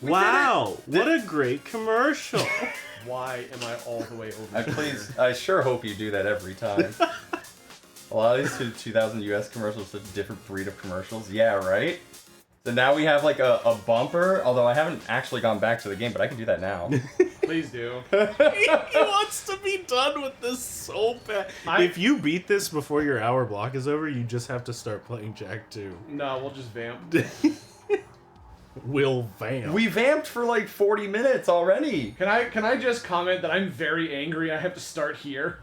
Wow, what a great commercial. Why am I all the way over here? I sure hope you do that every time. A lot of these 2000 US commercials, such a different breed of commercials. Yeah, right? So now we have like a bumper, although I haven't actually gone back to the game, but I can do that now. Please do. He wants to be done with this so bad. If you beat this before your hour block is over, you just have to start playing Jak 2. No, we'll just vamp. We'll vamp. We vamped for like 40 minutes already. Can I just comment that I'm very angry I have to start here?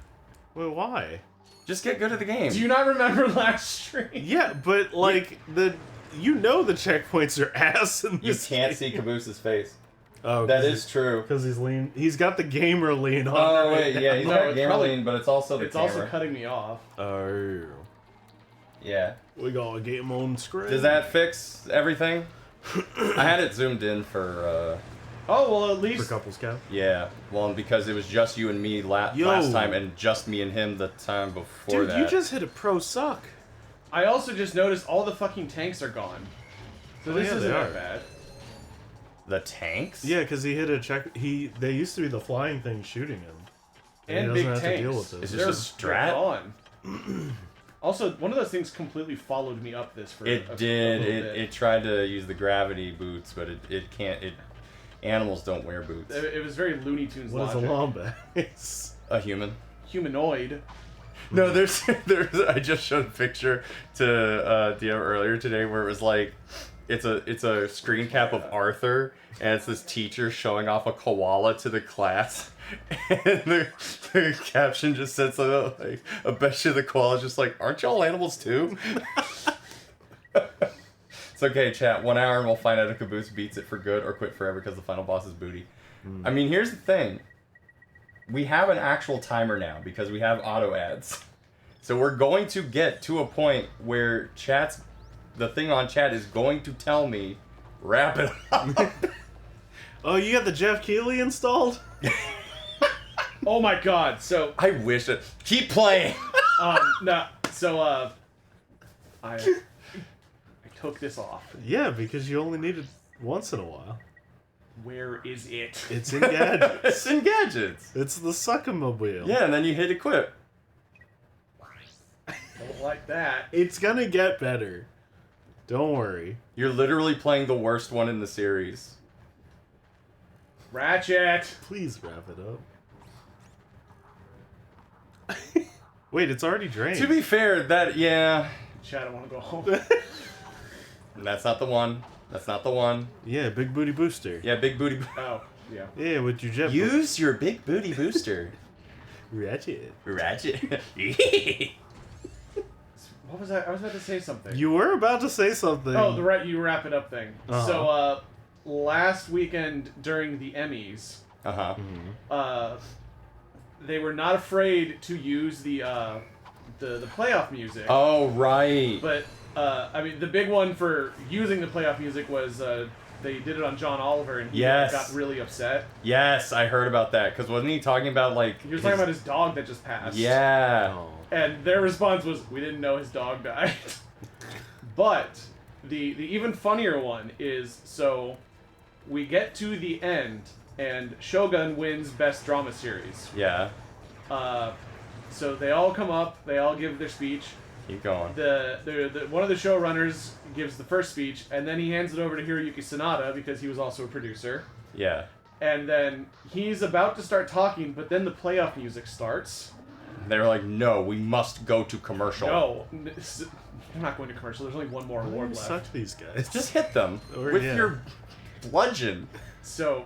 Well, why? Just get good at the game. Do you not remember last stream? Yeah, but like the checkpoints are ass in You this can't game. see Caboose's face. Oh, that is true. Because he's lean. He's got the gamer lean on. Oh wait, yeah, he's got gamer probably, lean, but it's also the camera. It's also cutting me off. Oh. Yeah. We gotta get him on screen. Does that fix everything? I had it zoomed in for. Oh well, at least for couples cap. Yeah, well, because it was just you and me last time, and just me and him the time before that. Dude, you just hit a pro suck. I also just noticed all the fucking tanks are gone. So this isn't that bad. The tanks? Yeah, because he hit a check. They used to be the flying thing shooting him. And he big doesn't have tanks. to deal with this. Is this a strat? Gone. Also, one of those things completely followed me up this for It did. It tried to use the gravity boots, but it can't. Animals don't wear boots. It was very Looney Tunes What logic. is a wombat? It's a human. Humanoid. No, there's. I just showed a picture to DM earlier today where it was like, it's a screen cap of Arthur, and it's this teacher showing off a koala to the class, and the caption just said something like, "I bet you the koala's just like, aren't y'all animals too?" It's okay, chat. 1 hour and we'll find out if Caboose beats it for good or quit forever because the final boss is booty. I mean, here's the thing. We have an actual timer now because we have auto ads. So we're going to get to a point where the thing on chat is going to tell me, wrap it up. Oh, you got the Jeff Keighley installed? Oh my god, so... I wish it... Keep playing! No, so, I took this off. Yeah, because you only need it once in a while. Where is it? It's in gadgets. It's in gadgets. It's the Suckamobile. Yeah, and then you hit equip. Don't like that. It's gonna get better. Don't worry. You're literally playing the worst one in the series. Ratchet! Please wrap it up. Wait, it's already drained. To be fair, yeah. Chat, I want to go home. That's not the one. That's not the one. Yeah, big booty booster. Yeah, big booty. Oh, yeah. Yeah, with your jet. Use your big booty booster. Ratchet. Ratchet. What was I? I was about to say something. You were about to say something. Oh, you wrap it up thing. So, last weekend during the Emmys, they were not afraid to use the playoff music. Oh, right. But I mean, the big one for using the playoff music was they did it on John Oliver, and he got really upset. Yes, I heard about that. Because wasn't he talking about, like... He was talking about his dog that just passed. Yeah. Oh. And their response was, we didn't know his dog died. But the even funnier one is, so we get to the end, and Shogun wins Best Drama Series. Yeah. So they all come up, they all give their speech. Keep going. The one of the showrunners gives the first speech, and then he hands it over to Hiroyuki Sanada because he was also a producer. Yeah. And then he's about to start talking, but then the playoff music starts. They were like, no, we must go to commercial. No, I'm not going to commercial. There's only one more award left. Suck these guys. Just hit them with your bludgeon. So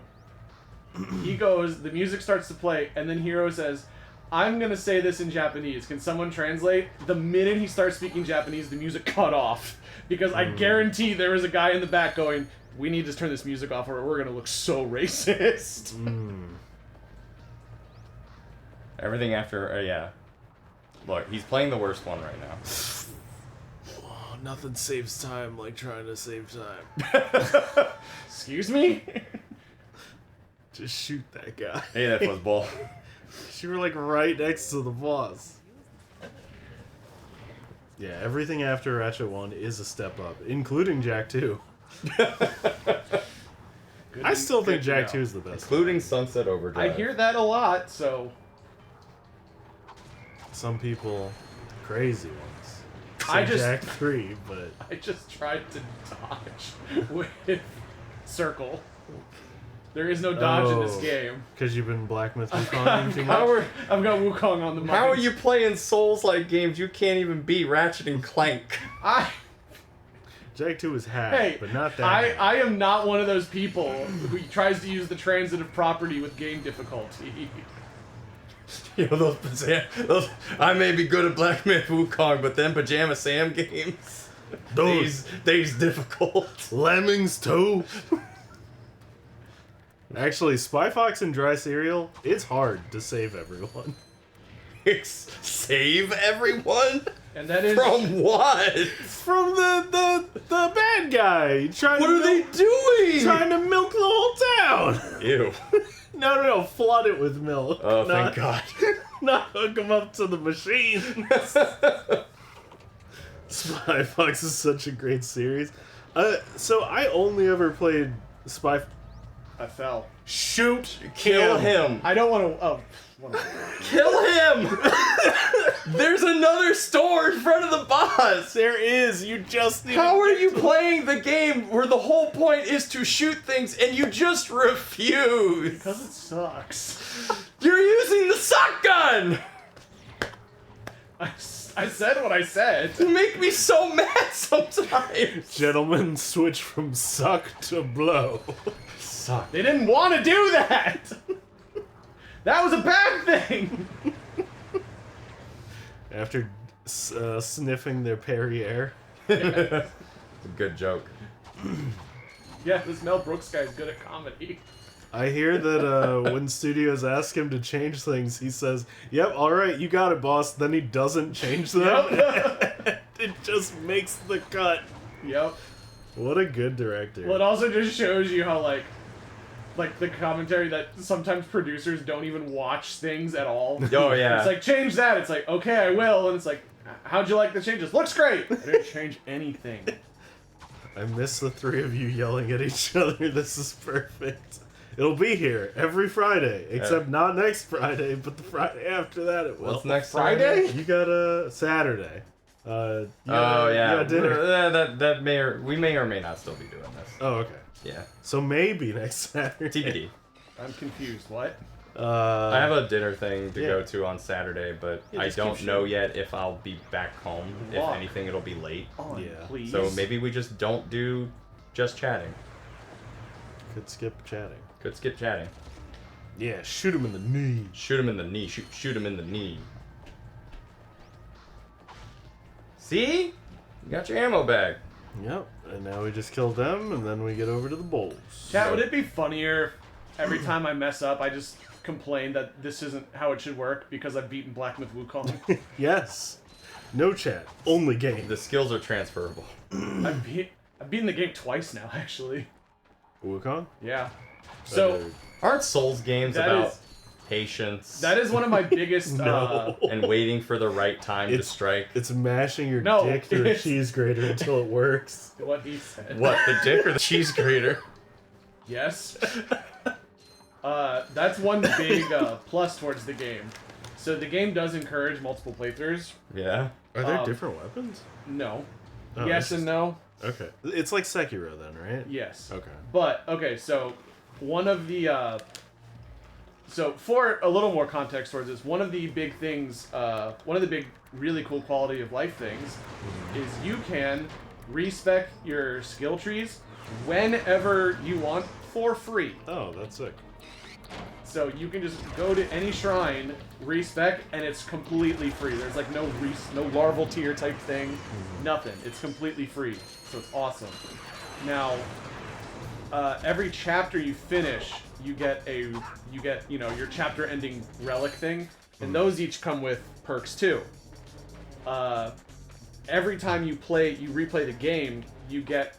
he goes, the music starts to play, and then Hiro says, I'm going to say this in Japanese. Can someone translate? The minute he starts speaking Japanese, the music cut off. Because I guarantee there was a guy in the back going, we need to turn this music off or we're going to look so racist. Everything after, yeah. Look, he's playing the worst one right now. Oh, nothing saves time like trying to save time. Excuse me? Just shoot that guy. Hey, that fuzzball. You were like right next to the boss. Yeah, everything after Ratchet 1 is a step up, including Jak 2. I I still think good to Jak 2 know. is the best. Including Sunset Overdrive. I hear that a lot, so Some people, crazy ones. I Say just- Jak 3, but I just tried to dodge with circle. There is no dodge in this Oh. game. because you've been Black Myth Wukong too How much. are, I've got Wukong on the mind. how are you playing Souls-like games? You can't even beat Ratchet and Clank. Jak 2 is hacked, Hey, but not that. I hacked. am not one of those people who tries to use the transitive property with game difficulty. You know, those I may be good at Black Myth Wukong, but then Pajama Sam games, they's difficult. Lemmings too. Actually, Spy Fox and Dry Cereal, it's hard to save everyone. Save everyone? And that is From what? From the bad guy trying What to are they doing? trying to milk the whole town. Ew. No, flood it with milk. Oh, not, thank God. Not hook them up to the machine. Spy Fox is such a great series. So I only ever played Spy. I fell. Shoot, Kill him. I don't want to. Oh, Kill him! There's another store in front of the boss! There is. You just need. How are you playing the game where the whole point is to shoot things and you just refuse? because it sucks. You're using the suck gun! I said what I said. You make me so mad sometimes. Gentlemen, switch from suck to blow. Suck. They didn't want to do that. That was a bad thing. After sniffing their Perrier. It's a good joke. Yeah, this Mel Brooks guy is good at comedy. I hear that when studios ask him to change things, he says, "Yep, all right, you got it, boss." Then he doesn't change them. It just makes the cut. Yep. What a good director. Well, it also just shows you how like the commentary that sometimes producers don't even watch things at all. Oh, yeah. It's like, change that. It's like, okay, I will. And it's like, how'd you like the changes? Looks great. I didn't change anything. I miss the three of you yelling at each other. This is perfect. It'll be here every Friday, except not next Friday, but the Friday after that it will. What's next Friday? You got a Saturday. You Oh, yeah. got dinner. That we may or may not still be doing this. Oh, okay. Yeah. So maybe next Saturday. TBD. I'm confused. What? I have a dinner thing to yeah. go to on Saturday, but Yeah, I just don't keep know shooting. yet if I'll be back home. If Why? anything, it'll be late. On, Yeah. please. So maybe we just don't do just chatting. Could skip chatting. Could skip chatting. Yeah, shoot him in the knee. Shoot him in the knee. Shoot him in the knee. See? You got your ammo back. Yep. And now we just kill them, and then we get over to the bowls. Chat, would it be funnier if every time I mess up, I just complain that this isn't how it should work because I've beaten Black Myth Wukong? Yes. No chat. Only game. The skills are transferable. I've beaten the game twice now, actually. Wukong? Yeah. So Aren't Souls games That about is- patience that is one of my biggest. No. and waiting for the right time to It's- strike? It's mashing your No, dick through a it's- cheese grater until it works. What he said. What, the dick or the cheese grater? Yes. That's one big plus towards the game. So the game does encourage multiple playthroughs. Yeah. Are there Um, different weapons? No. Oh, Yes and no. Okay. It's like Sekiro then, right? Yes. Okay. But okay, so one of the so for a little more context towards this, one of the big things, one of the big really cool quality of life things is you can respec your skill trees whenever you want for free. Oh, that's sick. So you can just go to any shrine, respec, and it's completely free. There's like no larval tier type thing, nothing. It's completely free, so it's awesome. Now, every chapter you finish, you get your chapter ending relic thing, and those each come with perks too. Every time you replay the game, you get,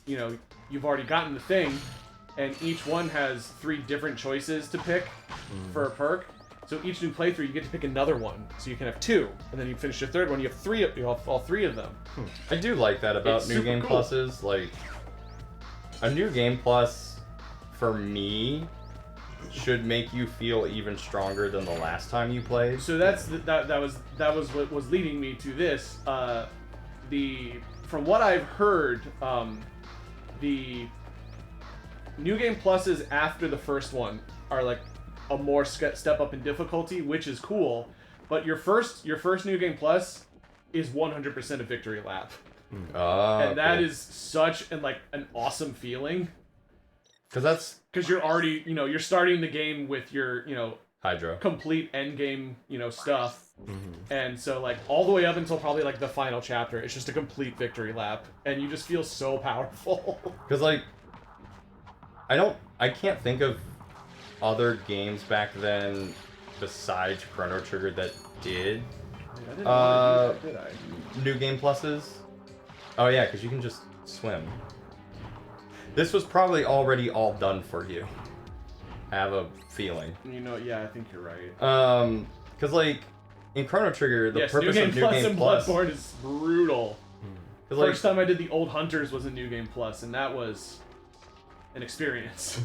you've already gotten the thing. And each one has 3 different choices to pick for a perk. So each new playthrough, you get to pick another one. So you can have 2, and then you finish your third one. You have all 3 of them. I do like that about It's new super game cool. pluses. Like, a new game plus for me, should make you feel even stronger than the last time you played. So that was what was leading me to this. From what I've heard, the New Game Pluses after the first one are like a more step up in difficulty, which is cool. But your first New Game Plus is 100% a victory lap, and that is such an awesome feeling. Because you're already, you're starting the game with your, Hydro. complete end game, stuff. And so, all the way up until probably, the final chapter, it's just a complete victory lap. And you just feel so powerful. Because, I can't think of other games back then besides Chrono Trigger that did I didn't want to do that, did I? New Game Pluses. Oh, yeah, because you can just swim. This was probably already all done for you. I have a feeling. Yeah, I think you're right. Because, in Chrono Trigger, the purpose New of New Game Game and Plus... Bloodborne is brutal. First time I did the Old Hunters was a New Game Plus, and that was an experience.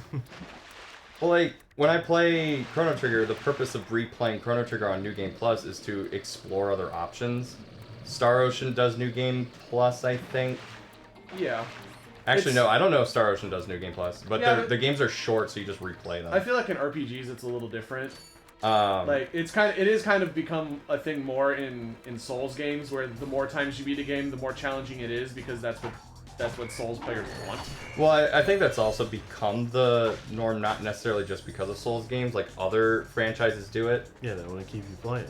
Well, when I play Chrono Trigger, the purpose of replaying Chrono Trigger on New Game Plus is to explore other options. Star Ocean does New Game Plus, I think. Yeah. Actually, no, I don't know if Star Ocean does New Game Plus, but the games are short, so you just replay them. I feel like in RPGs it's a little different. It is kind of become a thing more in Souls games, where the more times you beat a game, the more challenging it is, because that's what Souls players want. Well, I think that's also become the norm, not necessarily just because of Souls games. Other franchises do it. Yeah, they want to keep you playing.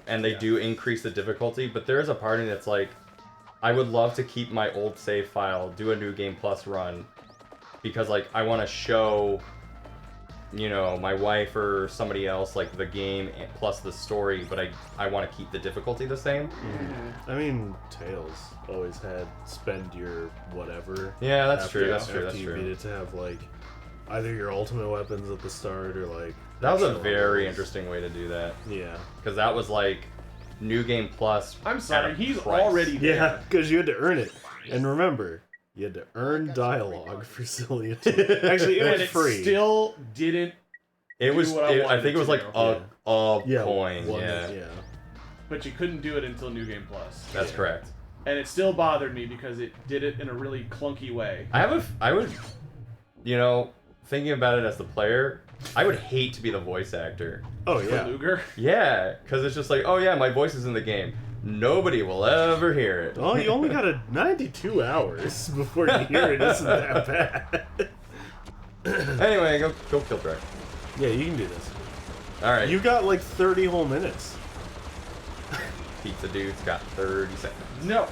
And they do increase the difficulty, but there is a part of me that's I would love to keep my old save file, do a New Game Plus run, because I want to show, my wife or somebody else the game plus the story, but I want to keep the difficulty the same. I mean, Tails always had spend your whatever. Yeah, that's after, true. That's after true. That's you true. beat it to have either your ultimate weapons at the start or That was a extra very levels. interesting way to do that. Yeah. Because that was New Game Plus. I'm sorry, at a he's price. already there. Yeah, because you had to earn it. And remember, you had to earn dialogue for Cilia 2. Actually, it And was it free. still didn't. It was. what I I wanted think it was to a Yeah, coin. one- Yeah, But you couldn't do it until New Game Plus. that's correct. And it still bothered me because it did it in a really clunky way. I would, thinking about it as the player, I would hate to be the voice actor. Oh, For yeah. Luger. Yeah, because it's just oh yeah, my voice is in the game. Nobody will ever hear it. Well, you only got 92 hours before you hear it. Isn't that bad? Anyway, go kill Drake. Yeah, you can do this. All right, You got 30 whole minutes. pizza dude's got 30 seconds. No.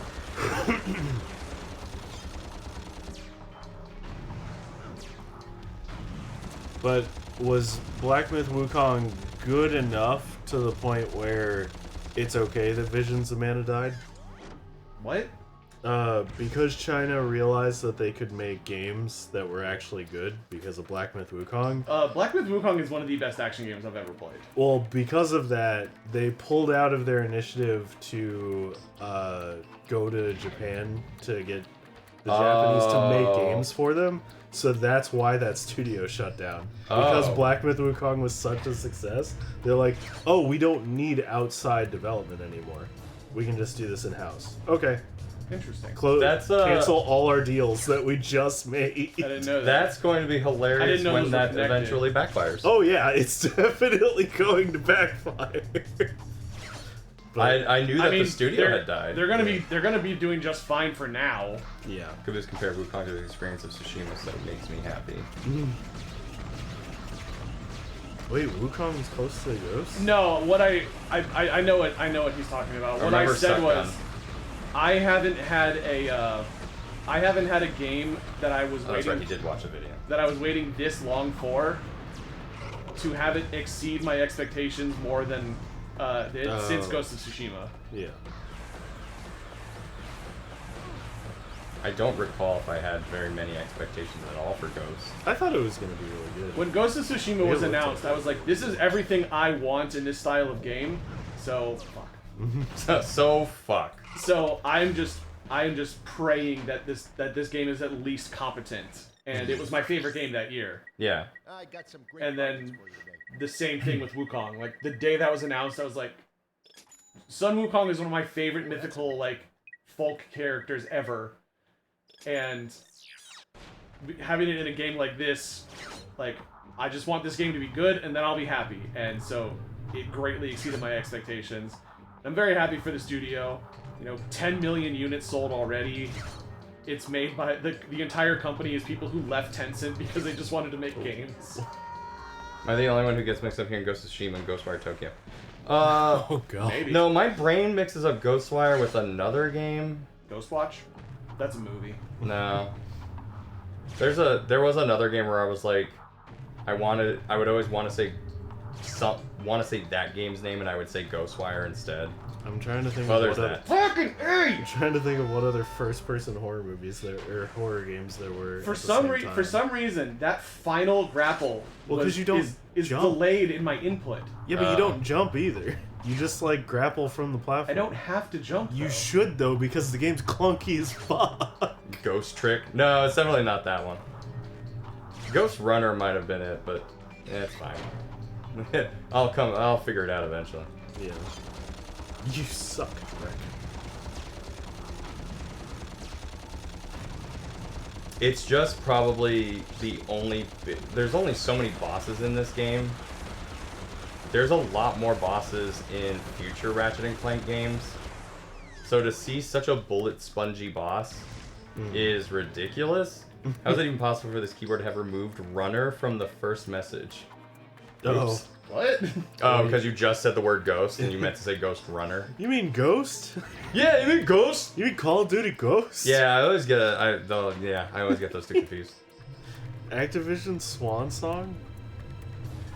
But was Black Myth Wukong good enough to the point where it's okay that Vision's Amanda died? What? Because China realized that they could make games that were actually good because of Black Myth Wukong. Black Myth Wukong is one of the best action games I've ever played. Well, because of that, they pulled out of their initiative to go to Japan to get the Japanese to make games for them. So that's why that studio shut down. Because Black Myth Wukong was such a success, they're like, oh, we don't need outside development anymore. We can just do this in-house. Okay. Interesting. Cancel all our deals that we just made. I didn't know that. That's going to be I hilarious didn't know when those were that connected. eventually backfires. Oh yeah, it's definitely going to backfire. But, I knew that I mean, the studio had died. They're gonna be doing just fine for now. yeah. Caboose compared Wukong to the experience of Tsushima, so it makes me happy. Wait, Wukong is close to the ghost? No, what I know what he's talking about. What I remember said was, Suckgun. I haven't had a game that I was Oh, that's right, waiting he did watch a video. that I was waiting this long for to have it exceed my expectations more than since Ghost of Tsushima. Yeah. I don't recall if I had very many expectations at all for Ghost. I thought it was going to be really good. When Ghost of Tsushima was looked announced, like I was like, this is everything I want in this style of game. So fuck. So fuck. So I am just praying that this game is at least competent and it was my favorite game that year. Yeah. I got some great And products then for you today. the same thing with Wukong. Like the day that was announced, I was like, Sun Wukong is one of my favorite mythical like folk characters ever, and having it in a game like this, like I just want this game to be good, and then I'll be happy. And so it greatly exceeded my expectations. I'm very happy for the studio. 10 million units sold already. It's made by the entire company is people who left Tencent because they just wanted to make games. Am I the only one who gets mixed up here in Ghost of Tsushima and Ghostwire Tokyo? Oh god. Maybe. No, my brain mixes up Ghostwire with another game. Ghostwatch? That's a movie. No. There was another game where I was like, I would always want to say that game's name, and I would say Ghostwire instead. I'm trying to think Well, of there's what that. Fucking I'm trying to think of what other first-person horror movies or horror games there were. For some reason, that final grapple Well, 'cause you don't is jump. delayed in my input. Yeah, but you don't jump either. You just like grapple from the platform. I don't have to jump. You though. should though, because the game's clunky as fuck. Ghost Trick? No, it's definitely not that one. Ghost Runner might have been it, but it's fine. I'll figure it out eventually. Yeah. You suck, Rick. It's just probably there's only so many bosses in this game. There's a lot more bosses in future Ratchet and Clank games. So to see such a bullet spongy boss is ridiculous. How is it even possible for this keyboard to have removed runner from the first message? Oh. Oops. What? Oh, because you just said the word ghost and you meant to say ghost runner. You mean Ghost? Yeah, you mean ghost? You mean Call of Duty Ghost? Yeah, I always get I always get those two confused. Activision Swan Song?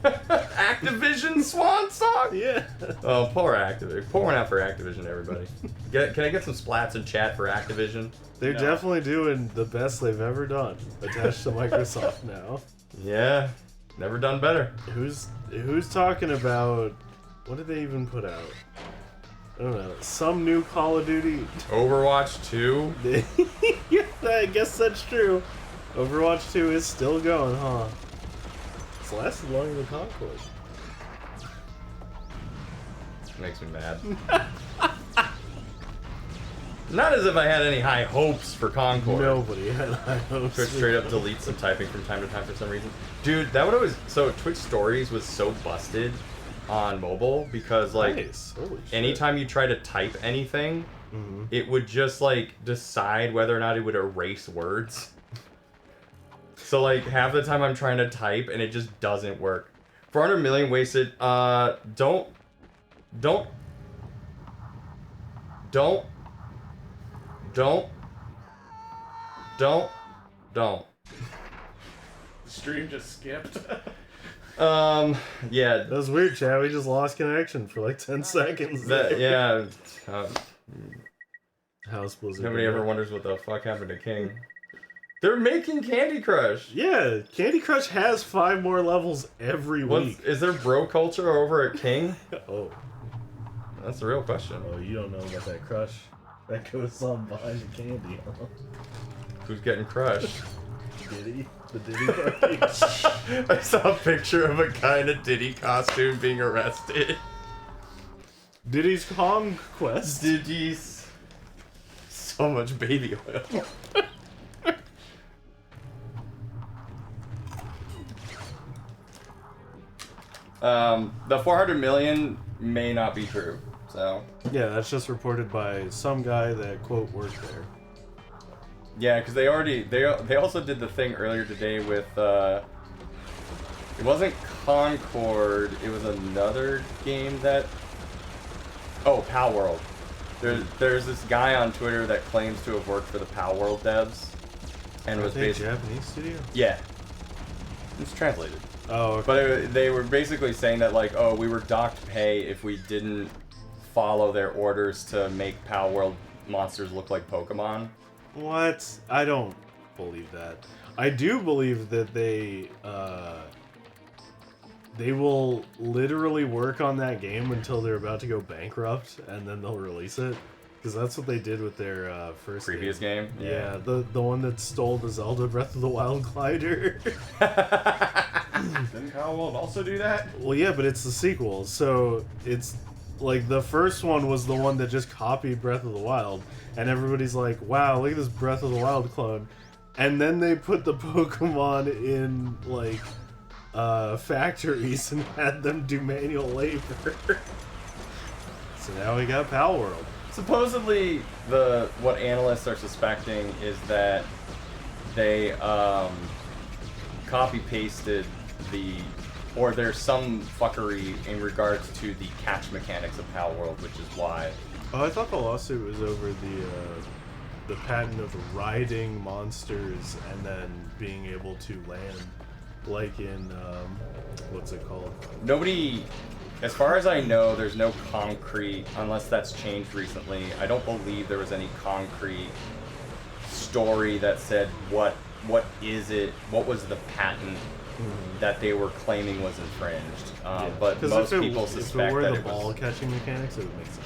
Activision Swan Song? Yeah. Oh, poor Activision. Pour one out for Activision, everybody. Can I get some splats in chat for Activision? They're definitely doing the best they've ever done. Attached to Microsoft now. Yeah, never done better. Who's talking about... What did they even put out? I don't know. Some new Call of Duty... Overwatch 2? Yeah, I guess that's true. Overwatch 2 is still going, huh? It's lasted longer than Concord. Makes me mad. Not as if I had any high hopes for Concord. Nobody had high hopes. Twitch straight up deletes some typing from time to time for some reason. Dude, that would always... So Twitch Stories was so busted on mobile because, like, Nice. Holy shit. anytime you try to type anything, it would just, like, decide whether or not it would erase words. So, like, half the time I'm trying to type and it just doesn't work. 400 million wasted. Don't. The stream just skipped. Yeah. That was weird, Chad. We just lost connection for like 10 seconds. Yeah. House Blizzard. Nobody ever wonders what the fuck happened to King. They're making Candy Crush. Yeah, Candy Crush has 5 more levels every week. Is there bro culture over at King? Oh. That's the real question. Oh, you don't know about that crush. That goes on behind the candy, huh? Who's getting crushed? Diddy? The Diddy party? I saw a picture of a guy in a Diddy costume being arrested. Diddy's Conquest. Diddy's... So much baby oil. The 400 million may not be true, so... Yeah, that's just reported by some guy that, quote, worked there. Yeah, because they also did the thing earlier today with, it wasn't Concord, it was another game that... Oh, Pal World. There's this guy on Twitter that claims to have worked for the Pal World devs. And was basically... Japanese studio? Yeah. It's translated. Oh, okay. But they were basically saying that, like, oh, we were docked pay if we didn't follow their orders to make Pal World monsters look like Pokemon. What? I don't believe that. I do believe that they will literally work on that game until they're about to go bankrupt, and then they'll release it. Because that's what they did with their first Previous game? Yeah, the one that stole the Zelda Breath of the Wild glider. Didn't Kyle Wald also do that? Well, yeah, but it's the sequel, so it's like the first one was the one that just copied Breath of the Wild, and everybody's like, wow, look at this Breath of the Wild clone. And then they put the Pokemon in, like, factories and had them do manual labor. So now we got Pal World. Supposedly, what analysts are suspecting is that they copy-pasted or there's some fuckery in regards to the catch mechanics of Pal World, which is why. Oh, I thought the lawsuit was over the patent of riding monsters and then being able to land, like in what's it called? Nobody, as far as I know, there's no concrete, unless that's changed recently. I don't believe there was any concrete story that said what is it, what was the patent that they were claiming was infringed. But most people suspect that it was... the ball catching mechanics, it would make sense.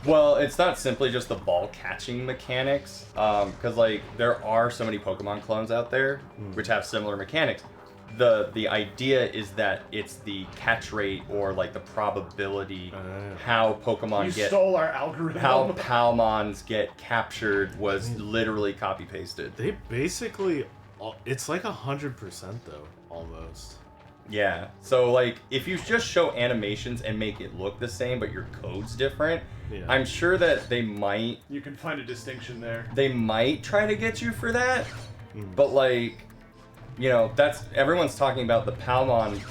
Well, it's not simply just the ball catching mechanics, because like there are so many Pokemon clones out there which have similar mechanics. The idea is that it's the catch rate or like the probability how Pokemon You stole our algorithm. how Palmons get captured was literally copy pasted. They basically, it's like 100% though, almost. Yeah. So like if you just show animations and make it look the same but your code's different, I'm sure that they might You can find a distinction there. they might try to get you for that. But like, you know, that's everyone's talking about the Palmon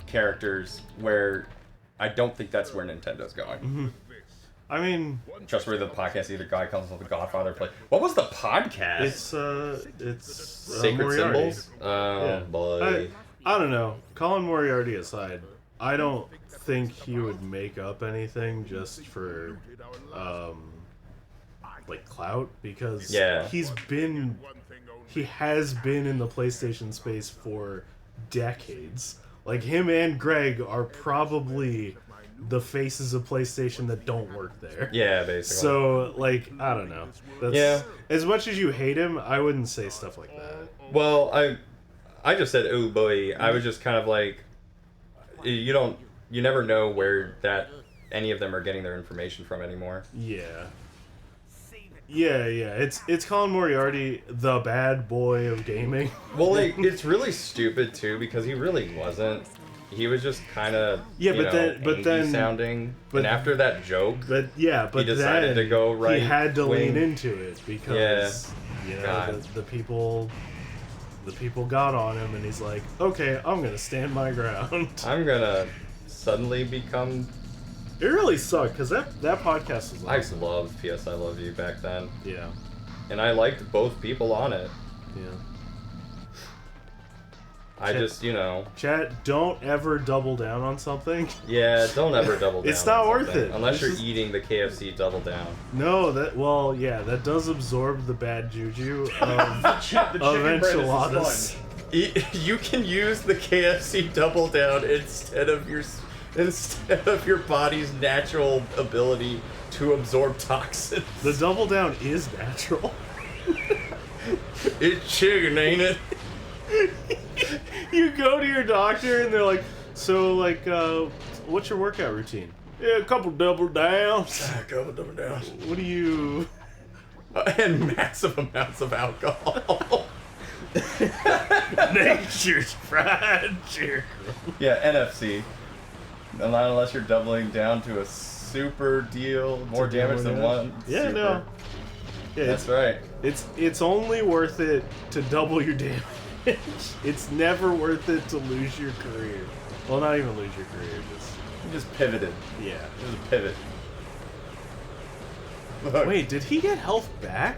characters where I don't think that's where Nintendo's going. I mean, Just where the podcast either guy comes with the Godfather play. What was the podcast? it's Sacred Moriarty. Symbols? Oh boy. I don't know. Colin Moriarty aside, I don't think he would make up anything just for like clout, because he has been in the PlayStation space for decades. Like him and Greg are probably the faces of PlayStation that don't work there. Yeah, basically. So like, I don't know. That's, as much as you hate him, I wouldn't say stuff like that. Well, I just said, oh boy. I was just kind of like, you never know where any of them are getting their information from anymore. Yeah. It's Colin Moriarty, the bad boy of gaming. Well, like, it's really stupid too because he really wasn't. He was just kind of but then sounding. And after that joke, he decided to go right. He had to lean into it because the people got on him, and he's like, okay, I'm gonna stand my ground. I'm gonna suddenly become. It really sucked because that podcast was awesome. I loved P.S. I Love You back then. Yeah. And I liked both people on it. Yeah. Chat, don't ever double down on something. Yeah, don't ever double down. It's not worth it. Unless you're eating the KFC double down. No, that does absorb the bad juju of enchiladas. You can use the KFC double down instead of your body's natural ability to absorb toxins. The double down is natural. It's chicken, ain't it? You go to your doctor and they're like, so like, what's your workout routine? Yeah, a couple double downs. What do you... And massive amounts of alcohol. Nature's fried chicken. Yeah, NFC. Not unless you're doubling down to a super deal, more damage than one. Yeah, super. no. Yeah, that's right. It's only worth it to double your damage. It's never worth it to lose your career. Well, not even lose your career. You just pivoted. Yeah. It was a pivot. Look. Wait, did he get health back?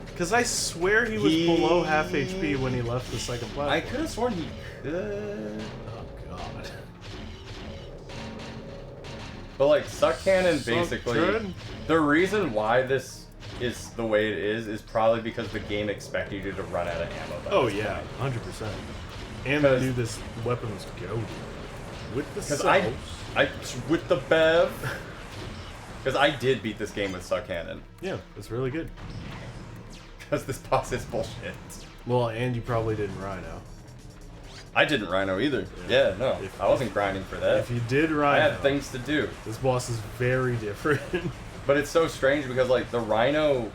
Because I swear he was below half HP when he left the second platform. I could have sworn he could. Oh, God. But, like, Suck Cannon, basically, the reason why this is the way it is probably because the game expected you to run out of ammo. Oh, yeah, 100%. And they knew this weapon was goated. With the with the Bev. Because I did beat this game with Suck Cannon. Yeah, it's really good. Because this boss is bullshit. Well, and you probably didn't Rhino. I didn't Rhino either. Yeah, no. I wasn't grinding for that. If you did Rhino... I had things to do. This boss is very different. But it's so strange because, like, the Rhino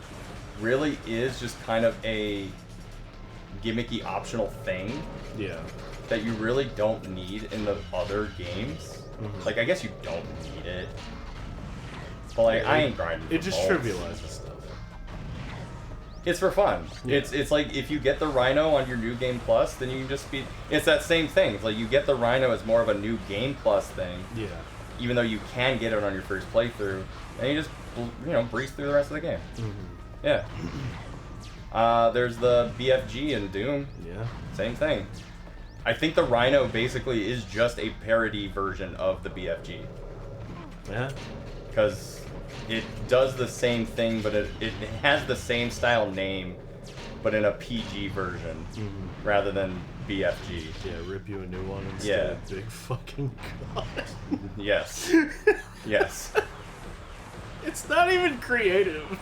really is just kind of a gimmicky optional thing. Yeah. That you really don't need in the other games. Mm-hmm. Like, I guess you don't need it. But, like, I ain't grinding. It just trivializes stuff. It's for fun. Yeah. It's like if you get the Rhino on your New Game Plus, then you can just be... It's that same thing. It's like you get the Rhino as more of a New Game Plus thing. Yeah. Even though you can get it on your first playthrough. And you just, you know, breeze through the rest of the game. Mm-hmm. Yeah. There's the BFG in Doom. Yeah. Same thing. I think the Rhino basically is just a parody version of the BFG. Yeah. Because it does the same thing, but it has the same style name, but in a PG version, rather than BFG. Yeah, rip you a new one instead of big fucking gun. Yes. Yes. It's not even creative.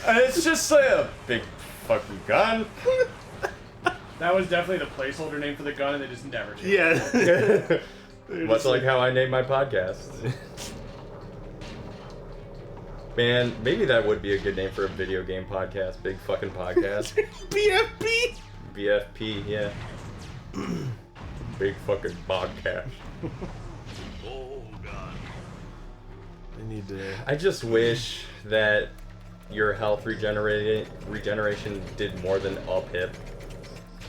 And it's just like a big fucking gun. That was definitely the placeholder name for the gun, and they just never changed it. Yeah. Much like how I named my podcast. Man, maybe that would be a good name for a video game podcast. Big fucking podcast. BFP? BFP, yeah. Big fucking podcast. Oh, God. I need to... I just wish that your health regeneration did more than up hip.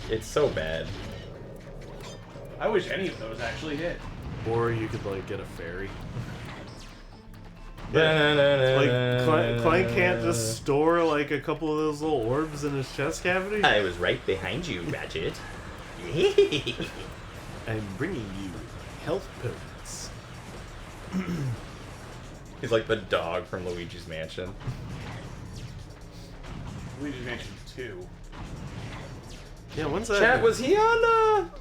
It's so bad. I wish any of those actually hit. Or you could, like, get a fairy. Like, Clank can't just store, like, a couple of those little orbs in his chest cavity? I was right behind you, Ratchet. I'm bringing you health pills. He's like the dog from Luigi's Mansion. Luigi's Mansion 2. Yeah, when's that? Chat, was he on,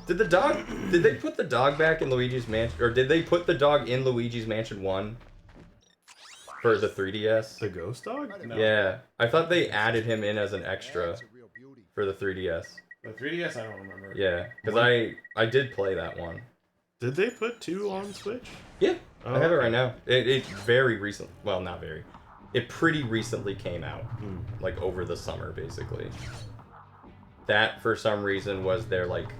Did they put the dog back in Luigi's Mansion, or did they put the dog in Luigi's Mansion 1? For the 3DS? The ghost dog? No. Yeah. I thought they added him in as an extra for the 3DS. The 3DS, I don't remember. Yeah, because I did play that one. Did they put 2 on Switch? Yeah, I have it right now. It very recent. Well, not very. It pretty recently came out, like over the summer, basically. That for some reason was their like.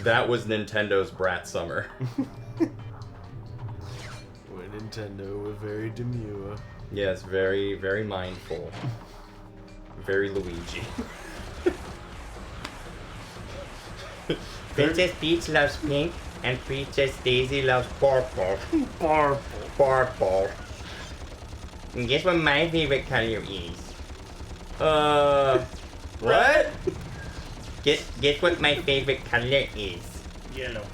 That was Nintendo's brat summer. When Nintendo were very demure. Yes, very very mindful. Very Luigi. Princess Peach loves pink, and Princess Daisy loves purple. Purple. And guess what my favorite color is? What? Guess what my favorite color is? Yellow.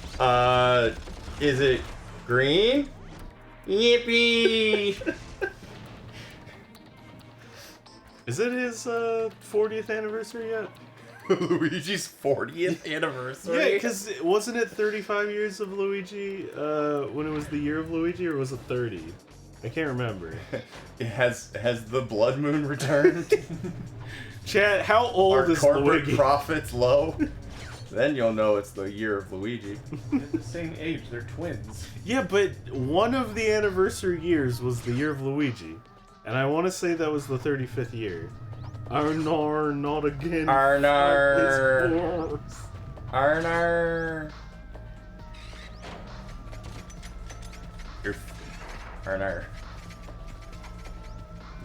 Is it green? Yippee! Is it his 40th anniversary yet? Luigi's 40th anniversary? Yeah, because wasn't it 35 years of Luigi when it was the year of Luigi, or was it 30? I can't remember. Has the blood moon returned? Chad, how old Are is corporate Luigi? profits low? Then you'll know it's the year of Luigi. They're the same age. They're twins. Yeah, but one of the anniversary years was the year of Luigi. And I want to say that was the 35th year. Arnar, not again. Arnar. Arnar. Arnar.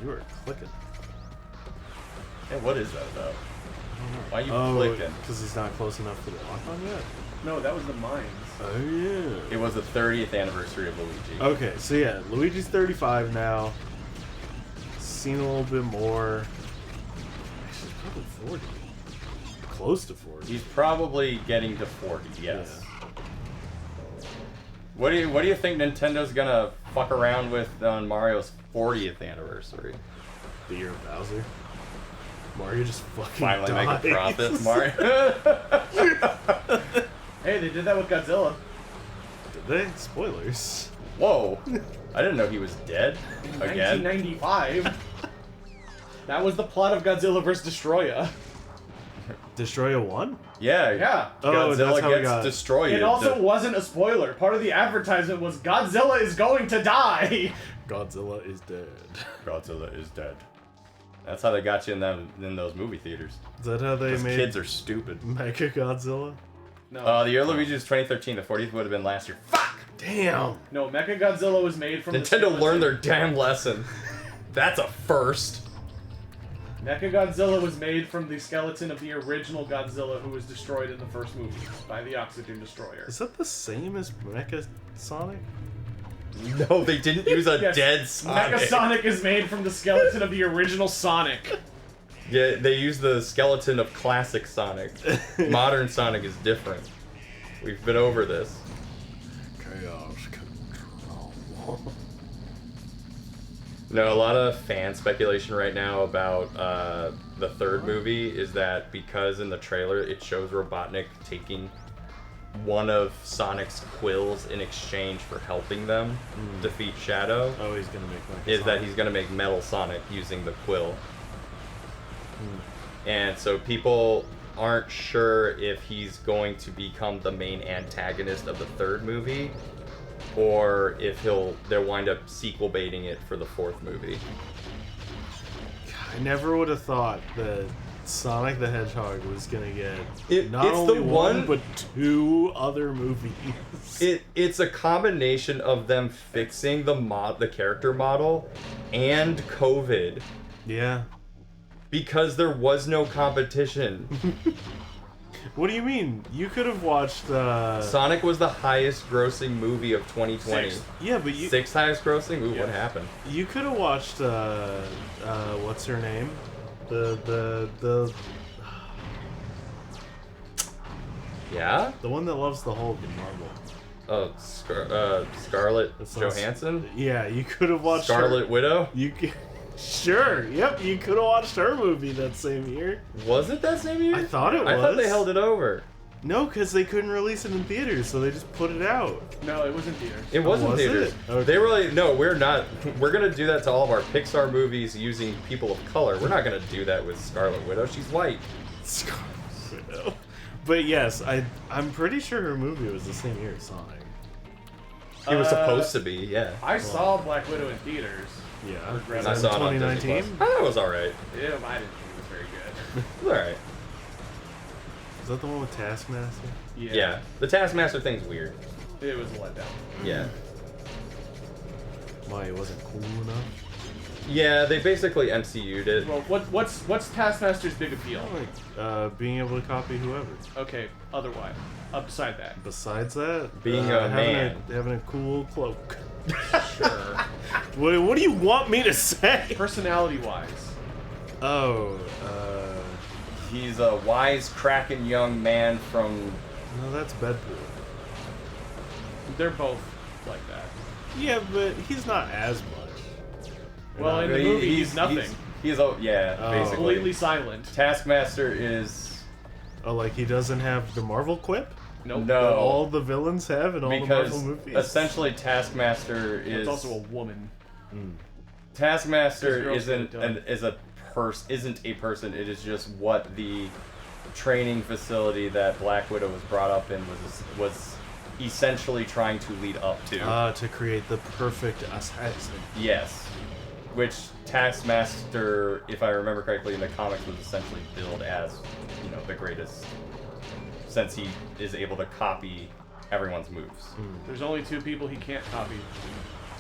You are clicking. Hey, what is that about? Why are you clicking? Because he's not close enough for the lock-on yet? No, that was the mines. Oh, yeah. It was the 30th anniversary of Luigi. Okay, so yeah, Luigi's 35 now. Seen a little bit more. Actually, probably 40. Close to 40. He's probably getting to 40, yes. Yeah. What do you think Nintendo's gonna fuck around with on Mario's 40th anniversary? The year of Bowser. Mario just fucking Finally dies. make a profit, Mario. Hey, they did that with Godzilla. Did Did they? Spoilers. Whoa. I didn't know he was dead. Again. 1995. That was the plot of Godzilla vs. Destroya. Destroya 1? Yeah. Yeah. Oh, that's Godzilla how we gets got- destroyed. It also wasn't a spoiler. Part of the advertisement was Godzilla is going to die. Godzilla is dead. Godzilla is dead. That's how they got you in those movie theaters. Is that how they Those made kids are stupid. Mecha Godzilla? No. The year Luigi is 2013. The 40th would have been last year. Fuck! Damn! No, Mechagodzilla was made from Nintendo learned their damn lesson. That's a first. Mechagodzilla was made from the skeleton of the original Godzilla who was destroyed in the first movie by the Oxygen Destroyer. Is that the same as Mecha Sonic? No, they didn't use a Yes, dead Sonic. Mecha Sonic is made from the skeleton of the original Sonic. Yeah, they use the skeleton of classic Sonic. Modern Sonic is different. We've been over this. Chaos control. No, a lot of fan speculation right now about the third movie is that because in the trailer it shows Robotnik taking one of Sonic's quills in exchange for helping them defeat Shadow, Oh, he's gonna make Mecha is Sonic. that he's going to make Metal Sonic using the quill. And so people aren't sure if he's going to become the main antagonist of the third movie, or if they'll wind up sequel baiting it for the fourth movie. I never would have thought that Sonic the Hedgehog was gonna get not it's only the one one- but 2 other movies. It's a combination of them fixing the character model and COVID, Yeah. because there was no competition. What do you mean? You could have watched. Sonic was the highest grossing movie of 2020. Sixth. Yeah, but you Sixth highest grossing? Ooh, Yeah. what happened? you could have watched. What's her name? The Yeah? the one that loves the Hulk in Marvel. Oh, Scarlett That's not- Johansson? Yeah, you could have watched Scarlet Her. Widow? You c- sure? Yep, you could have watched her movie that same year. Was it that same year? I thought it I thought they was. held it over. No, because they couldn't release it in theaters, so they just put it out. No, it was in theaters. It was in was theaters. it? Okay. They were like, no, we're not. We're gonna do that to all of our Pixar movies using people of color. We're not gonna do that with Scarlet Widow. She's white. Scarlet Widow. But yes, I'm pretty sure her movie was the same year as Sonic. It was supposed to be, yeah. I saw Black Widow in theaters. Yeah. Regret I it. saw it on Disney 2019? Plus. I thought it was alright. Yeah, I didn't think it was very good. It was alright. Is that the one with Taskmaster? Yeah. The Taskmaster thing's weird. It was a letdown. Yeah. Why, it wasn't cool enough? Yeah, they basically MCU'd it. Well, what's Taskmaster's big appeal? Like, being able to copy whoever. Okay, otherwise, beside that. Besides that, Being a man. having a cool cloak. Sure. What do you want me to say? Personality-wise. Oh, He's a wise-cracking young man from... no, that's Deadpool. They're both like that. Yeah, but he's not as much. Well, in the movie, he's nothing. He's Oh. basically. Completely silent. Taskmaster is... Oh, like he doesn't have the Marvel quip Nope. No. that all the villains have in all the Because Marvel movies. essentially Taskmaster is... It's also a woman. Taskmaster Those girls isn't get it done. isn't a person. It is just what the training facility that Black Widow was brought up in was essentially trying to lead up to. To create the perfect assassin. Yes, which Taskmaster, if I remember correctly, in the comics was essentially billed as, the greatest, since he is able to copy everyone's moves. There's only 2 people he can't copy.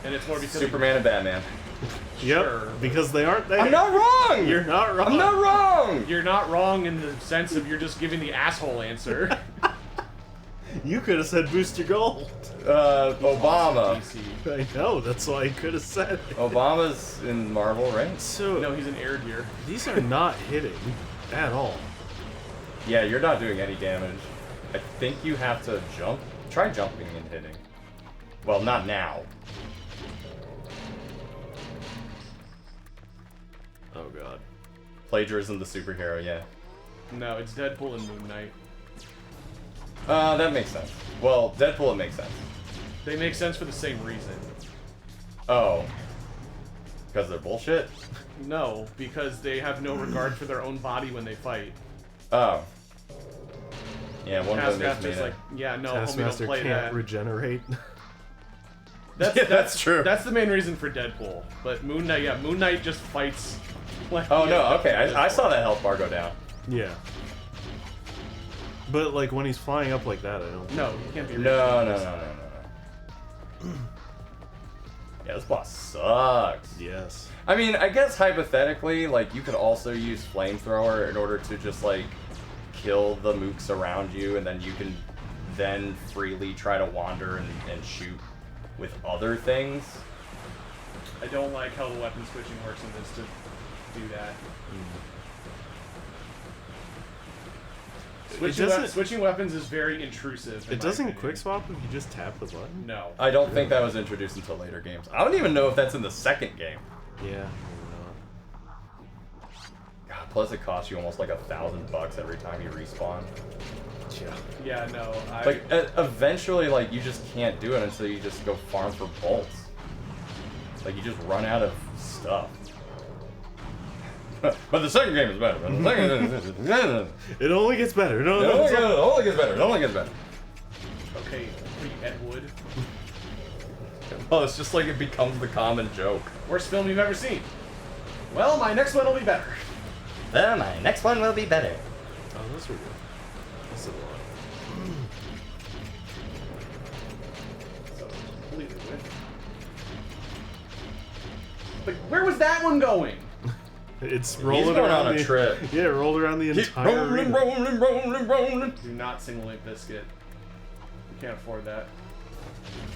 And it's more because Superman and Batman. Yep, Sure. because they aren't there. I'm not wrong. You're not wrong. I'm not wrong. You're not wrong in the sense of you're just giving the asshole answer. You could have said Booster Gold. Obama. DC. I know, that's why I could have said it. Obama's in Marvel, right? So, No, he's an air deer. these are not hitting at all. Yeah, you're not doing any damage. I think you have to jump. Try jumping and hitting. Well, not now. Oh god. Plagiarism the superhero, yeah. No, it's Deadpool and Moon Knight. That makes sense. Well, Deadpool, it makes sense. They make sense for the same reason. Oh. Because they're bullshit? No, because they have no regard for their own body when they fight. Oh. Yeah, one of them makes me Taskmaster's like, yeah, no, homie, don't Taskmaster play can't that. regenerate. That's true. That's the main reason for Deadpool. But Moon Knight, yeah, Moon Knight just fights. Like, Oh, yeah, no, okay. Deadpool. I saw that health bar go down. Yeah. But like when he's flying up like that, I don't. No, you can't be. No. Yeah, this boss sucks. Yes. I mean, I guess hypothetically, like, you could also use flamethrower in order to just, like, kill the mooks around you, and then you can then freely try to wander and shoot with other things. I don't like how the weapon switching works in this to do that. Switching weapons is very intrusive. It doesn't quick swap if you just tap the button? No. I don't think that was introduced until later games. I don't even know if that's in the second game. Yeah. God, plus it costs you almost like $1,000 every time you respawn. Yeah, no. Like, eventually, like, you just can't do it until you just go farm for bolts. Like, you just run out of stuff. But the second game is better. It only gets better. It only gets better. Okay, are you Ed Wood? Well, it's just like it becomes the common joke. Worst film you've ever seen? Well, my next one will be better. Well, my next one will be better. Oh, those were good. That's a lot. So, completely with. Like, where was that one going? It's rolling He's going around on a trip. Yeah, it rolled around the entire arena. rolling. Do not sing Limp Bizkit. You can't afford that.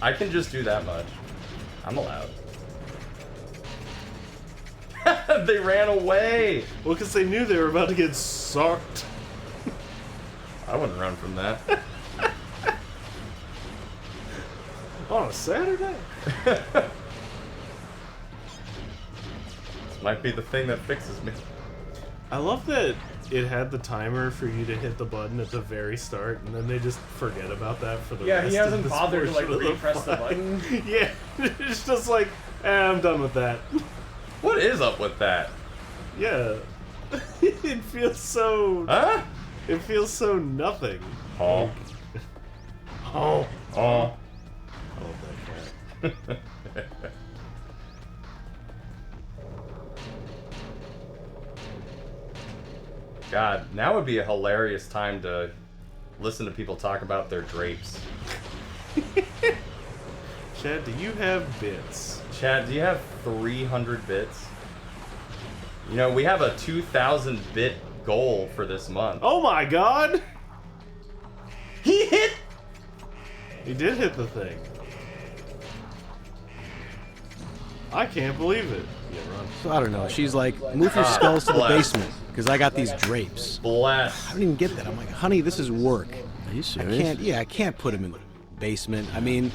I can just do that much. I'm allowed. They ran away. Well, because they knew they were about to get sucked. I wouldn't run from that. On a Saturday? Might be the thing that fixes me. I love that it had the timer for you to hit the button at the very start, and then they just forget about that for the rest Yeah, he of hasn't this bothered to like portion of re-press the fight. button. Yeah, it's just like, I'm done with that. What is up with that? Yeah. It feels so... Huh? It feels so nothing. Oh. Oh. Oh. I love that cat. God, now would be a hilarious time to listen to people talk about their drapes. Chad, do you have bits? Chad, do you have 300 bits? You know, we have a 2,000 bit goal for this month. Oh my god! He hit! He did hit the thing. I can't believe it. Yeah, run. So I don't know. She's like, move your skulls to the basement because I got these drapes. Bless. I don't even get that. I'm like, honey, this is work. Are you I serious? can't. Yeah, I can't put them in the basement. I mean,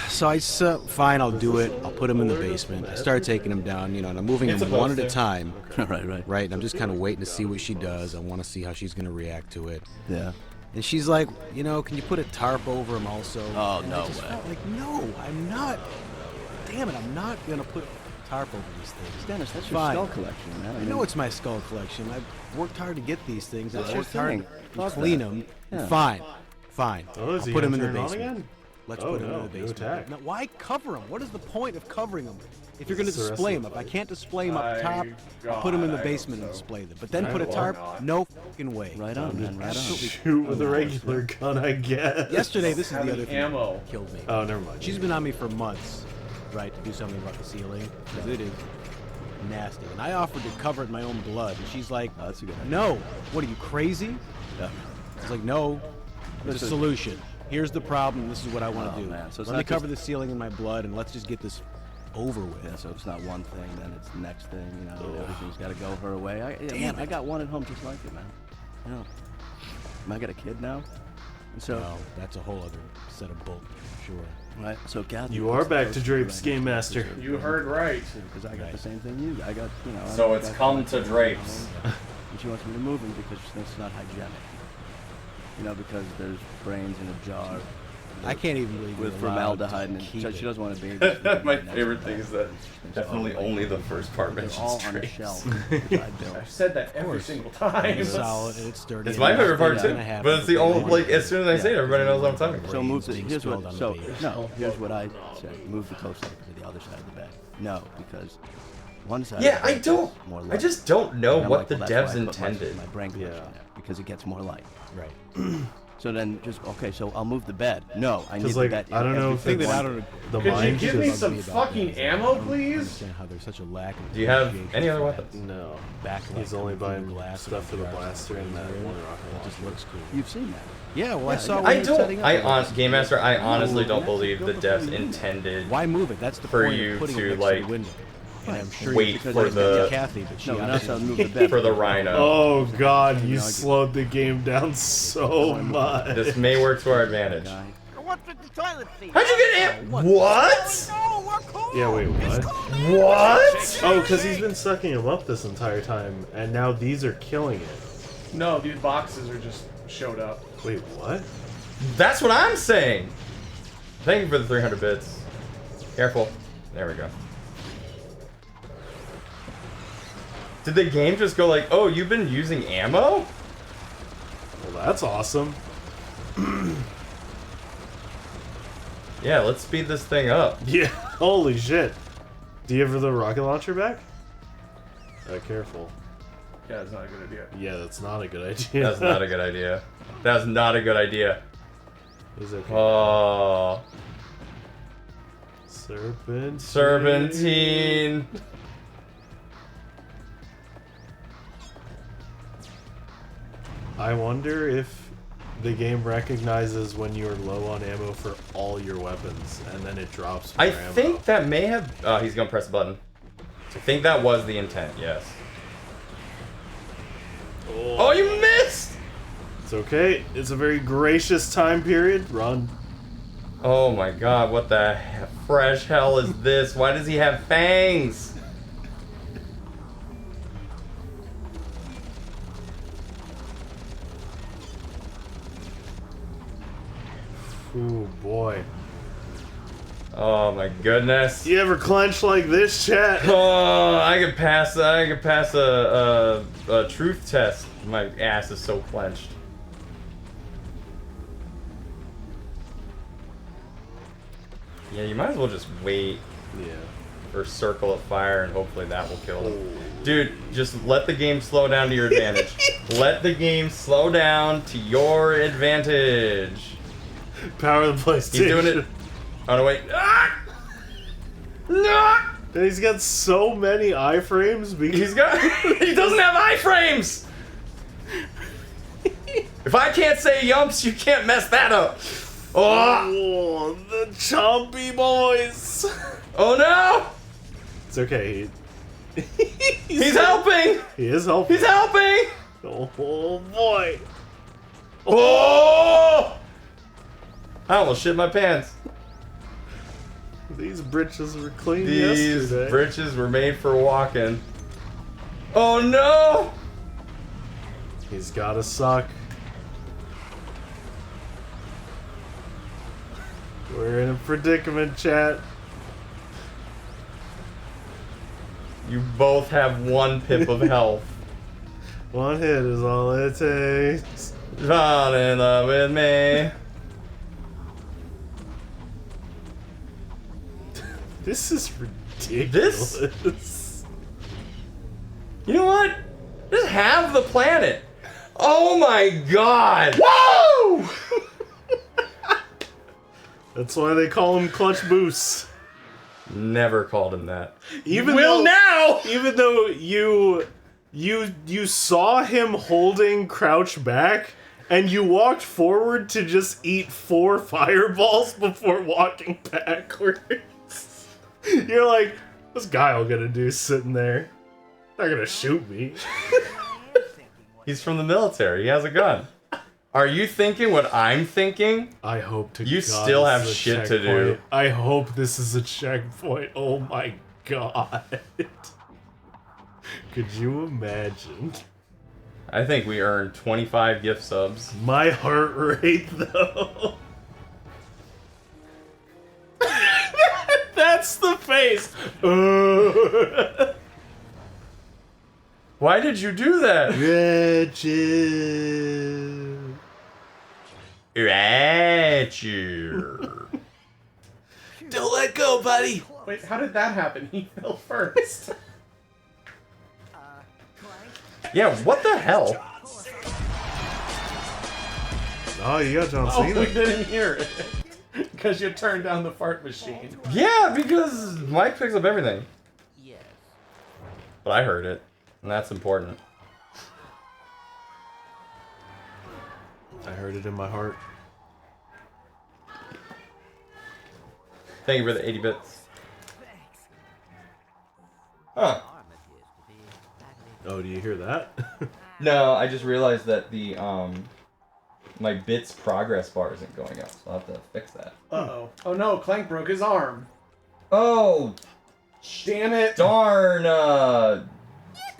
so I said, fine, I'll do it. I'll put them in the basement. I start taking them down, you know, and I'm moving them one at a time. Right. Right, and I'm just kind of waiting to see what she does. I want to see how she's going to react to it. Yeah. And she's like, you know, can you put a tarp over them also? Oh, And no I just way. felt like, no, I'm not. Damn it, I'm not going to put tarp over these things. Dennis, that's your Fine. skull collection, man. I know it's my skull collection. I've worked hard to get these things. That's I've your worked hard thing. to Love clean that. them. Yeah. Fine. Oh, is I'll he put them gonna in the turn on basement. again? Let's Oh, put them no, in the new basement. attack. Now, why cover them? What is the point of covering them? If you're going to It's the rest display of them, the if I fight. can't display them up My top, I'll put them in the God, I basement hope and so. display them. But then I put a hope tarp? not. No fucking way. Right on, man. Right on. Shoot with a regular gun, I guess. Yesterday, this is the Having other thing ammo. that killed me. Oh, never mind. She's been on me for months, right, to do something about the ceiling, because it is nasty. And I offered to cover it in my own blood, and she's like, Oh, that's a good idea. no, what are you, crazy? Yeah. I was like, no, there's a Listen. solution. Here's the problem, this is what I want to Oh, do. man. So it's Let me not cover just- the ceiling in my blood, and let's just get this over with. Yeah, so it's not one thing, then it's the next thing, you know, everything's got to go her way. I got one at home just like it, man. You know, I got a kid now, and so, Well, that's a whole other set of bull, sure. right, so Kathy... You are back to Drape's Game Master. You heard right. Because I got the same thing you got. I got, you know... So I it's got- come to drapes. And she wants me to move him because she thinks it's not hygienic. You know, because there's brains in a jar I can't even believe with you're allowed to formaldehyde, and keep she it. doesn't want to baby. My favorite thing is that definitely only the first part They're mentions all on a trays. shelf. Which I built. I've said that every single time. It's solid and it's sturdy. It's and my favorite nothing's part too, gonna happen but it's the if they only, want like, to. as soon as I say it, everybody knows what I'm talking about. So move the. Being Here's spilled what. on So the base. no. Here's what I say. Move the coaster to the other side of the bed. No, because one side. Yeah, of the I bed don't. gets more I light. just don't know And I'm what like, the well, that's why devs I put intended. my brain collection Yeah. there, because it gets more light. Right. So then just okay. So I'll move the bed. No, I need Because the like bed. I don't know if Thing it's that I don't the Could you mind give me shift. some fucking ammo, please? Understand how there's such a lack of Do you have appreciation any other for weapons? that. No, Back he's only buying stuff for the blaster and that one It rocket just launcher. looks cool. You've seen that. Yeah, well, I Yeah, saw. yeah. when I you were setting don't. up. Game Master, I honestly don't No, believe the go devs before you move. intended Why move it? That's the for point you of putting to, it next like, to the window. And I'm sure wait you for pointed the- that to Kathy, but she No, that's how I obviously move the bed. for the Rhino. Oh god, you No, I- slowed the game down so much. This may work to our advantage. Guy. What's with the toilet seat? How'd you get in? What? No, we're cool. Yeah, wait, what? What? Oh, because he's been sucking him up this entire time, and now these are killing it. No, these boxes are just showed up. Wait, what? That's what I'm saying. Thank you for the 300 bits. Careful. There we go. Did the game just go like, oh, you've been using ammo? Well, that's awesome. Yeah, let's speed this thing up. Yeah, holy shit. Do you have the rocket launcher back? Careful. Yeah, it's not a good idea. Yeah, that's not a good idea. That's not a good idea. That's not a good idea. It's okay. Oh, Serpentine. serpentine. I wonder if the game recognizes when you're low on ammo for all your weapons, and then it drops more I ammo. think that may have. Oh, he's gonna press a button. I think that was the intent. Yes. Oh, you missed! It's okay. It's a very gracious time period. Run. Oh my god, what the fresh hell is this? Why does he have fangs? Ooh, boy. Oh my goodness. You ever clench like this, chat? Oh, I could pass a truth test. My ass is so clenched. Yeah, you might as well just wait Yeah. for circle of fire and hopefully that will kill him. Dude, just let the game slow down to your advantage. Let the game slow down to your advantage. Power of the PlayStation. He's doing it. Oh no, wait. Ah! No! And he's got so many iframes because He's got. He doesn't have iframes! If I can't say yumps, you can't mess that up. Oh, oh, the chompy boys. oh no! It's okay. He's helping! He is helping. He's helping! Oh boy. Oh! I almost shit my pants. These britches were clean These yesterday. britches were made for walking. Oh no! He's gotta suck. We're in a predicament, chat. You both have one pip of health. One hit is all it takes. Fall in love with me. This is ridiculous. You know what? Just have the planet. Oh my god! Whoa! That's why they call him Clutch-boose. Never called him that. Even Will though, now! Even though you saw him holding crouch back, and you walked forward to just eat 4 fireballs before walking backwards. You're like, what's Guile gonna do sitting there? Not gonna shoot me. He's from the military. He has a gun. Are you thinking what I'm thinking? I hope to You God still this have is a shit to do. checkpoint. I hope this is a checkpoint. Oh my god. Could you imagine? I think we earned 25 gift subs. My heart rate, though. face. Why did you do that? Ratchet. Don't let go, buddy. Wait, how did that happen? He fell first. Clank. Yeah, what the hell? Oh, you got John Oh, Cena. we didn't hear it. Because you turned down the fart machine. Yeah, because Mike picks up everything. Yes. But I heard it, and that's important. I heard it in my heart. Thank you for the 80 bits. Thanks. Huh. Arm appears to be badly. Oh, do you hear that? No, I just realized that the my bits progress bar isn't going up, so I'll have to fix that. Uh-oh. Oh no, Clank broke his arm. Oh, Damn it. darn,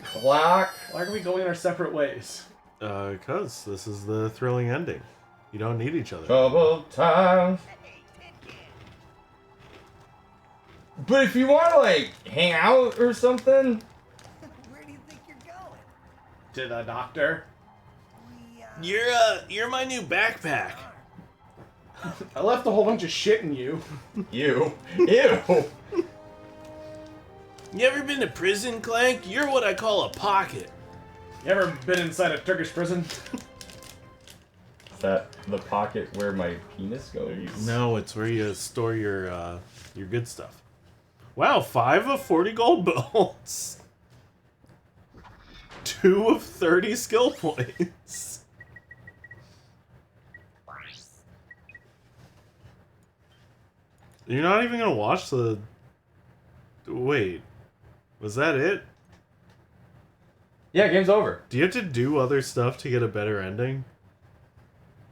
clock. Why are we going our separate ways? Cause this is the thrilling ending. You don't need each other. Troubled times. But if you want to, like, hang out or something, Where do you think you're going? To the doctor. We, You're my new backpack. I left a whole bunch of shit in you. Ew. You ever been to prison, Clank? You're what I call a pocket. You ever been inside a Turkish prison? Is that the pocket where my penis goes? No, it's where you store your good stuff. Wow, 5 of 40 gold bolts. 2 of 30 skill points. You're not even gonna watch the... Wait. Was that it? Yeah, game's over. Do you have to do other stuff to get a better ending?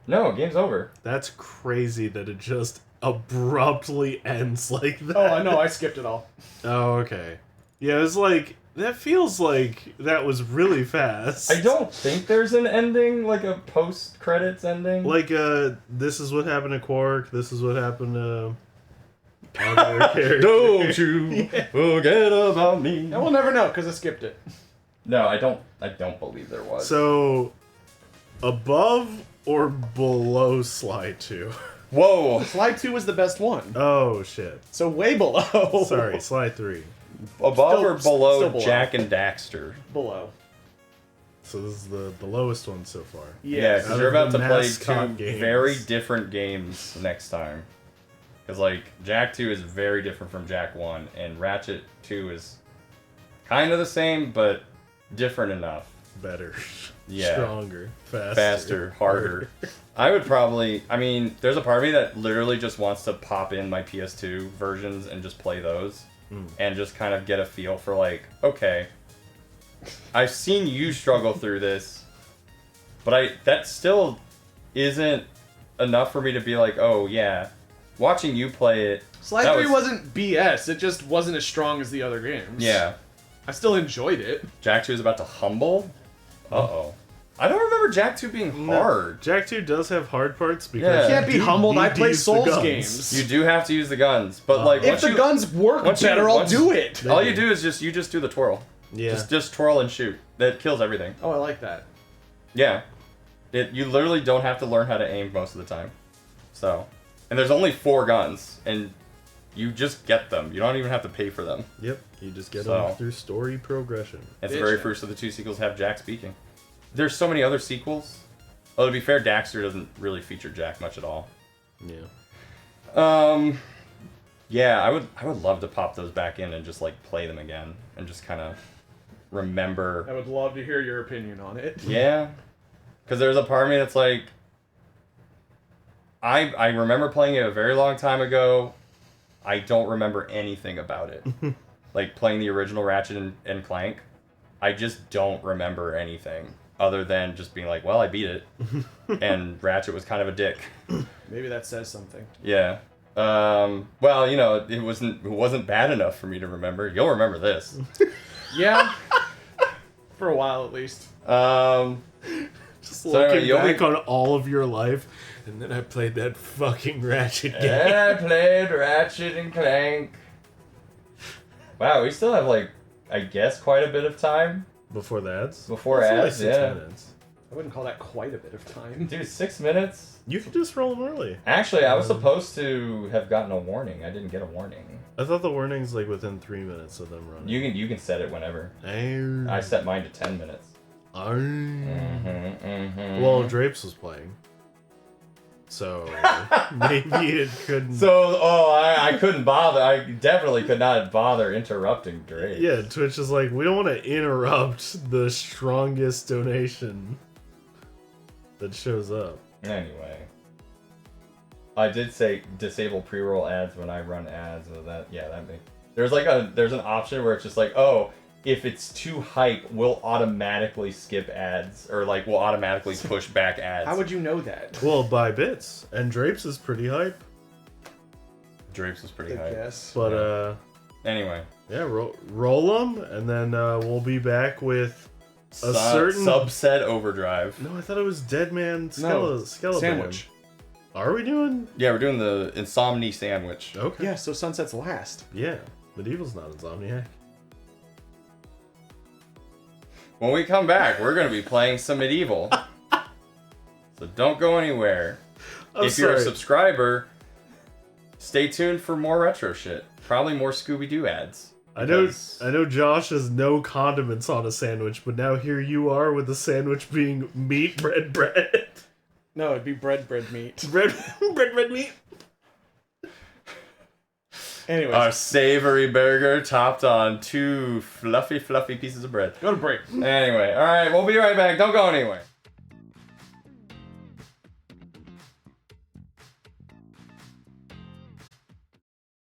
No, game's over. That's crazy that it just abruptly ends like that. Oh, I know, I skipped it all. Oh, okay. Yeah, it was like... That feels like that was really fast. I don't think there's an ending, like a post-credits ending. Like, this is what happened to Quark, this is what happened to... other characters. Don't you forget about me. And we'll never know, because I skipped it. No, I don't believe there was. So, above or below Slide 2? Whoa. Slide 2 was the best one. Oh, shit. So way below. Sorry, Slide 3. Above or below still below. Jak and Daxter? Below. So this is the lowest one so far. Yeah, Yes. because Out you're of about the to play mascot two games. very different games next time. Because, like, Jak 2 is very different from Jak 1, and Ratchet 2 is kind of the same, but different enough. Better. Yeah. Stronger. Faster, harder. I would probably... I mean, there's a part of me that literally just wants to pop in my PS2 versions and just play those. And just kind of get a feel for, like, okay, I've seen you struggle through this, but that still isn't enough for me to be like, oh, yeah, watching you play it... Slide that 3 wasn't BS, it just wasn't as strong as the other games. Yeah. I still enjoyed it. Jak 2 is about to humble? Uh-oh. I don't remember Jak 2 being hard. Jak 2 does have hard parts because Yeah. You can't be you humbled, need I to play use the Souls guns. games. You do have to use the guns, but, like, If once the you... guns work once you- better, I'll once- do it. All you do is you just do the twirl. Yeah. Just twirl and shoot. That kills everything. Oh, I like that. Yeah. You literally don't have to learn how to aim most of the time. So. And there's only 4 guns, and you just get them. You don't even have to pay for them. Yep. You just get So. them through story progression. It's the very Bitchin'. first of the 2 sequels have Jak speaking. There's so many other sequels. Oh, to be fair, Daxter doesn't really feature Jak much at all. Yeah. Yeah, I would love to pop those back in and just, like, play them again. And just kind of remember... I would love to hear your opinion on it. Yeah. Because there's a part of me that's like... I remember playing it a very long time ago. I don't remember anything about it. Like, playing the original Ratchet and Clank. I just don't remember anything. Other than just being like, well, I beat it. And Ratchet was kind of a dick. Maybe that says something. Yeah. Well, you know, it wasn't bad enough for me to remember. You'll remember this. Yeah. For a while, at least. Just So anyway, looking you'll back be- on all of your life, and then I played that fucking Ratchet game. And I played Ratchet and Clank. Wow, we still have like, I guess, quite a bit of time Before the ads? before It's only ads. 6 Yeah, minutes. I wouldn't call that quite a bit of time. dude, 6 minutes. You could just roll them early. Actually, I was supposed to have gotten a warning. I didn't get a warning. I thought the warning's like within 3 minutes of them running. You can set it whenever. I set mine to 10 minutes. Well, Drapes was playing. So maybe it couldn't. So, I couldn't bother. I definitely could not bother interrupting Drake. Yeah, Twitch is like, we don't want to interrupt the strongest donation that shows up. Anyway. I did say disable pre-roll ads when I run ads. So that makes... There's an option where it's just like, oh, if it's too hype, we'll automatically skip ads. Or like, we'll automatically push back ads. How would you know that? Well, by bits. And Drapes is pretty hype. Drapes was pretty I hype. guess. But, Anyway. yeah, roll them, and then we'll be back with a certain... Subset Overdrive. No, I thought it was Dead Man No, Skeleton. Sandwich. Are we doing... Yeah, we're doing the Insomni Sandwich. Okay. Yeah, so Sunset's last. Yeah. Medieval's not Insomniac. When we come back, we're going to be playing some Medieval. So don't go anywhere. If you're a subscriber, stay tuned for more retro shit. Probably more Scooby-Doo ads. I know Josh has no condiments on a sandwich, but now here you are with the sandwich being meat, bread. No, it'd be bread meat. bread meat. Anyways, Our savory burger topped on 2 fluffy pieces of bread. go to break. Anyway, alright, we'll be right back. Don't go anywhere.